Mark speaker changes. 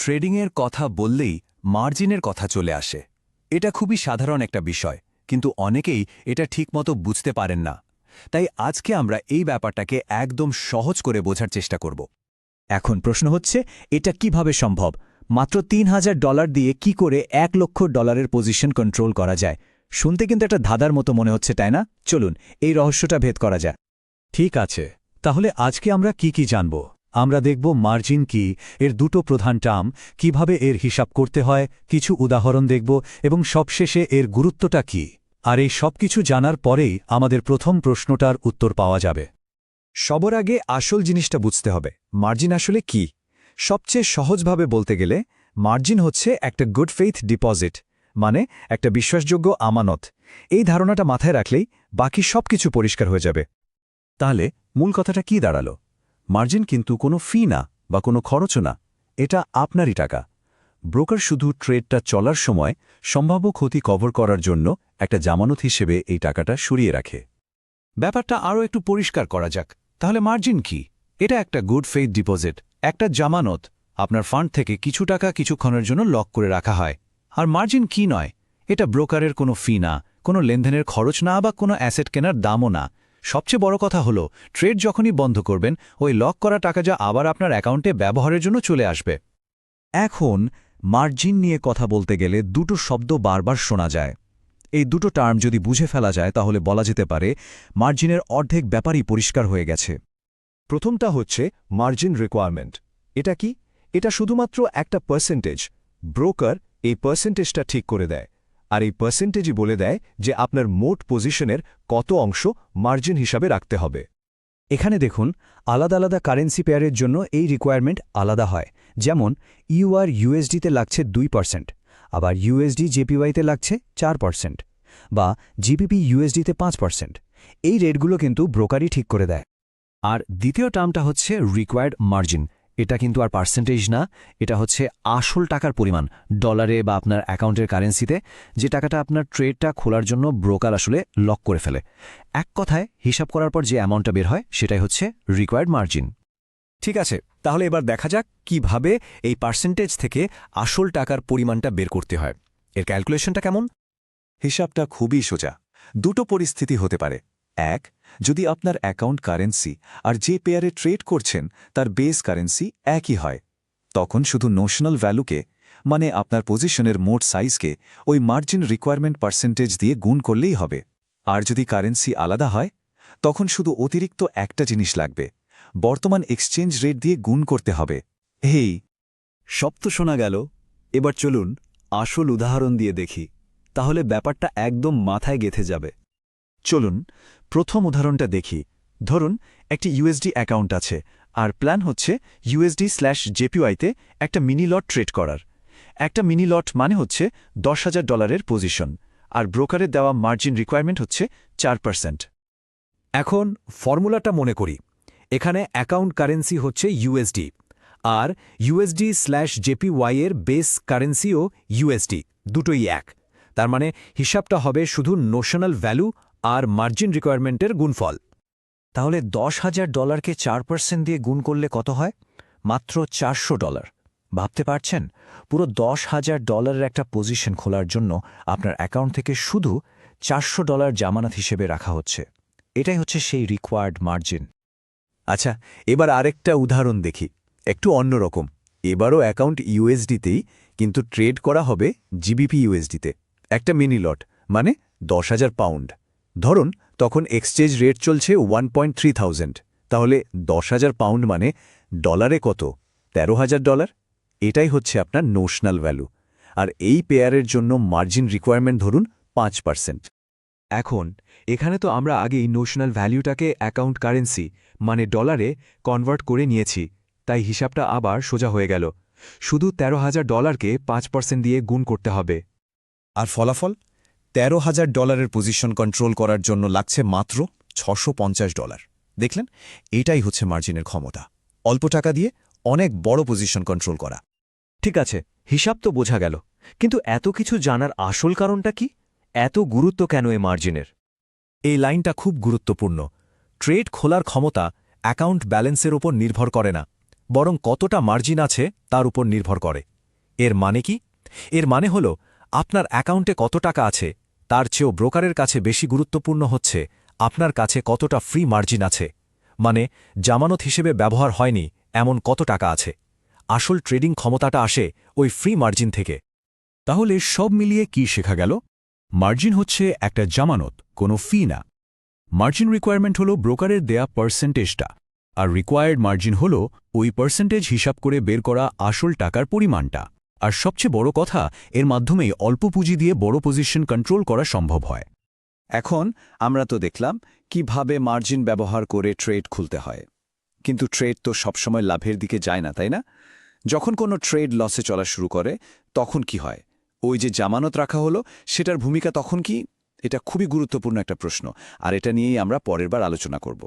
Speaker 1: ট্রেডিংয়ের কথা বললেই মার্জিনের কথা চলে আসে। এটা খুবই সাধারণ একটা বিষয়, কিন্তু অনেকেই এটা ঠিকমতো বুঝতে পারেন না। তাই আজকে আমরা এই ব্যাপারটাকে একদম সহজ করে বোঝার চেষ্টা করব।
Speaker 2: এখন প্রশ্ন হচ্ছে, এটা কিভাবে সম্ভব? মাত্র $৩,০০০ দিয়ে কি করে $১,০০,০০০ পজিশন কন্ট্রোল করা যায়? শুনতে কিন্তু একটা ধাঁধার মতো মনে হচ্ছে, তাই না? চলুন এই রহস্যটা ভেদ করা যায়।
Speaker 1: ঠিক আছে, তাহলে আজকে আমরা কি জানব? আমরা দেখব মার্জিন কি, এর দুটো প্রধান টার্ম, কিভাবে এর হিসাব করতে হয়, কিছু উদাহরণ দেখব এবং সবশেষে এর গুরুত্বটা কি। আর এই সবকিছু জানার পরেই আমাদের প্রথম প্রশ্নটার উত্তর পাওয়া যাবে।
Speaker 3: সবার আগে আসল জিনিসটা বুঝতে হবে, মার্জিন আসলে কি। সবচেয়ে সহজভাবে বলতে গেলে মার্জিন হচ্ছে একটা গুড ফেইথ ডিপোজিট, মানে একটা বিশ্বাসযোগ্য আমানত। এই ধারণাটা মাথায় রাখলেই বাকি সবকিছু পরিষ্কার হয়ে যাবে।
Speaker 1: তাহলে মূল কথাটা কি দাঁড়ালো? মার্জিন কিন্তু কোনো ফি না বা কোনো খরচও না, এটা আপনারই টাকা। ব্রোকার শুধু ট্রেডটা চলার সময় সম্ভাব্য ক্ষতি কভার করার জন্য একটা জামানত হিসেবে এই টাকাটা সরিয়ে রাখে। ব্যাপারটা আরও একটু পরিষ্কার করা যাক। তাহলে মার্জিন কি? এটা একটা গুড ফেইথ ডিপোজিট, একটা জামানত। আপনার ফান্ড থেকে কিছু টাকা কিছুক্ষণের জন্য লক করে রাখা হয়। আর মার্জিন কি নয়, এটা ব্রোকারের কোনো ফি না, কোনো লেনদেনের খরচ না বা কোনো অ্যাসেট কেনার দামও না। সবচেয়ে বড় কথা হলো, ট্রেড যখনই বন্ধ করবেন, ওই লক করা টাকা যা আবার আপনার অ্যাকাউন্টে ব্যবহারের জন্য চলে আসবে।
Speaker 2: এখন মার্জিন নিয়ে কথা বলতে গেলে দুটো শব্দ বারবার শোনা যায়। এই দুটো টার্ম যদি বুঝে ফেলা যায় তাহলে বলা যেতে পারে মার্জিনের অর্ধেক ব্যাপারই পরিষ্কার হয়ে গেছে।
Speaker 3: প্রথমটা হচ্ছে মার্জিন রিকোয়ারমেন্ট। এটা কি? এটা শুধুমাত্র একটা পার্সেন্টেজ। ব্রোকার এই পার্সেন্টেজটা ঠিক করে দেয়, আর এই পার্সেন্টেজই বলে দেয় যে আপনার মোট পজিশনের কত অংশ মার্জিন হিসাবে রাখতে হবে।
Speaker 2: এখানে দেখুন, আলাদা আলাদা কারেন্সি পেয়ারের জন্য এই রিকোয়ারমেন্ট আলাদা হয়। যেমন ইউআর ইউএসডিতে লাগছে 2%, আবার ইউএসডি জেপিওয়াইতে লাগছে 4%, বা জিপিপি ইউএসডিতে 5%। এই রেটগুলো কিন্তু ব্রোকারই ঠিক করে দেয়।
Speaker 4: আর দ্বিতীয় টার্মটা হচ্ছে রিকোয়ার্ড মার্জিন। এটা কিন্তু আর পার্সেন্টেজ না, এটা হচ্ছে আসল টাকার পরিমাণ, ডলারে বা আপনার অ্যাকাউন্টের কারেন্সিতে, যে টাকাটা আপনার ট্রেডটা খোলার জন্য ব্রোকার আসলে লক করে ফেলে। এক কথায় হিসাব করার পর যে অ্যামাউন্টটা বের হয় সেটাই হচ্ছে রিকোয়ার্ড মার্জিন।
Speaker 1: ঠিক আছে, তাহলে এবার দেখা যাক কিভাবে এই পার্সেন্টেজ থেকে আসল টাকার পরিমাণটা বের করতে হয়। এর ক্যালকুলেশনটা কেমন?
Speaker 3: হিসাবটা খুবই সোজা। দুটো পরিস্থিতি হতে পারে। এক, যদি আপনার অ্যাকাউন্ট কারেন্সি আর যে পেয়ারে ট্রেড করছেন তার বেস কারেন্সি একই হয়, তখন শুধু নোশনাল ভ্যালুকে, মানে আপনার পজিশনের মোট সাইজকে ওই মার্জিন রিকোয়ারমেন্ট পার্সেন্টেজ দিয়ে গুণ করলেই হবে। আর যদি কারেন্সি আলাদা হয়, তখন শুধু অতিরিক্ত একটা জিনিস লাগবে, বর্তমান এক্সচেঞ্জ রেট দিয়ে গুণ করতে হবে।
Speaker 2: সব তো শোনা গেল, এবার চলুন আসল উদাহরণ দিয়ে দেখি, তাহলে ব্যাপারটা একদম মাথায় গেঁথে যাবে।
Speaker 3: চলুন প্রথম উদাহরণটা দেখি। ধরুন একটি ইউএসডি অ্যাকাউন্ট আছে, আর প্ল্যান হচ্ছে USD/JPY-তে একটা মিনি লট ট্রেড করার। একটা মিনি লট মানে হচ্ছে $10,000 পজিশন, আর ব্রোকারের দেওয়া মার্জিন রিকোয়ারমেন্ট হচ্ছে 4%।
Speaker 4: এখন ফর্মুলাটা মনে করি। এখানে অ্যাকাউন্ট কারেন্সি হচ্ছে ইউএসডি, আর USD/JPY এর বেস কারেন্সিও ইউএসডি, দুটোই এক। তার মানে হিসাবটা হবে শুধু নোশনাল ভ্যালু আর মার্জিন রিকোয়ারমেন্টের গুণফল।
Speaker 2: তাহলে $10,000কে 4% দিয়ে গুণ করলে কত হয়? মাত্র $400। ভাবতে পারছেন, পুরো $10,000 একটা পজিশন খোলার জন্য আপনার অ্যাকাউন্ট থেকে শুধু $400 জামানত হিসেবে রাখা হচ্ছে। এটাই হচ্ছে সেই রিকোয়ার্ড মার্জিন।
Speaker 3: আচ্ছা, এবার আরেকটা উদাহরণ দেখি, একটু অন্যরকম। এবারও অ্যাকাউন্ট ইউএসডিতেই, কিন্তু ট্রেড করা হবে জিবিপি ইউএসডিতে। একটা মিনি লট মানে 10,000 পাউন্ড। ধরুন তখন এক্সচেঞ্জ রেট চলছে 1.3 তাহলে 10,000 পাউন্ড মানে ডলারে কত? $13,000। এটাই হচ্ছে আপনার নোশনাল ভ্যালু, আর এই পেয়ারের জন্য মার্জিন রিকোয়ারমেন্ট ধরুন 5%।
Speaker 5: এখন এখানে তো আমরা আগেই নোশনাল ভ্যালুটাকে অ্যাকাউন্ট কারেন্সি মানে ডলারে কনভার্ট করে নিয়েছি, তাই হিসাবটা আবার সোজা হয়ে গেল। শুধু $13,000কে 5% দিয়ে গুণ করতে হবে।
Speaker 1: আর ফলাফল? $13,000 পজিশন কন্ট্রোল করার জন্য লাগছে মাত্র $650। দেখলেন, এটাই হচ্ছে মার্জিনের ক্ষমতা, অল্প টাকা দিয়ে অনেক বড় পজিশন কন্ট্রোল করা।
Speaker 4: ঠিক আছে, হিসাব তো বোঝা গেল, কিন্তু এত কিছু জানার আসল কারণটা কি? এত গুরুত্ব কেন এই মার্জিনের?
Speaker 1: এই লাইনটা খুব গুরুত্বপূর্ণ। ট্রেড খোলার ক্ষমতা অ্যাকাউন্ট ব্যালেন্সের ওপর নির্ভর করে না, বরং কতটা মার্জিন আছে তার উপর নির্ভর করে। এর মানে কি? এর মানে হল আপনার অ্যাকাউন্টে কত টাকা আছে তার চেয়েও ব্রোকারের কাছে বেশি গুরুত্বপূর্ণ হচ্ছে আপনার কাছে কতটা ফ্রি মার্জিন আছে, মানে জামানত হিসেবে ব্যবহার হয়নি এমন কত টাকা আছে। আসল ট্রেডিং ক্ষমতাটা আসে ওই ফ্রি মার্জিন থেকে।
Speaker 6: তাহলে সব মিলিয়ে কি শেখা গেল? মার্জিন হচ্ছে একটা জামানত, কোনো ফি না। মার্জিন রিকোয়ারমেন্ট হল ব্রোকারের দেয়া পার্সেন্টেজটা, আর রিকোয়ার্ড মার্জিন হল ওই পার্সেন্টেজ হিসাব করে বের করা আসল টাকার পরিমাণটা। আর সবচেয়ে বড় কথা, এর মাধ্যমেই অল্প পুঁজি দিয়ে বড় পজিশন কন্ট্রোল করা সম্ভব হয়।
Speaker 2: এখন আমরা তো দেখলাম কিভাবে মার্জিন ব্যবহার করে ট্রেড খুলতে হয়, কিন্তু ট্রেড তো সবসময় লাভের দিকে যায় না, তাই না? যখন কোনো ট্রেড লসে চলা শুরু করে তখন কি হয়? ওই যে জামানত রাখা হলো সেটার ভূমিকা তখন কি? এটা খুবই গুরুত্বপূর্ণ একটা প্রশ্ন, আর এটা নিয়েই আমরা পরের বার আলোচনা করব।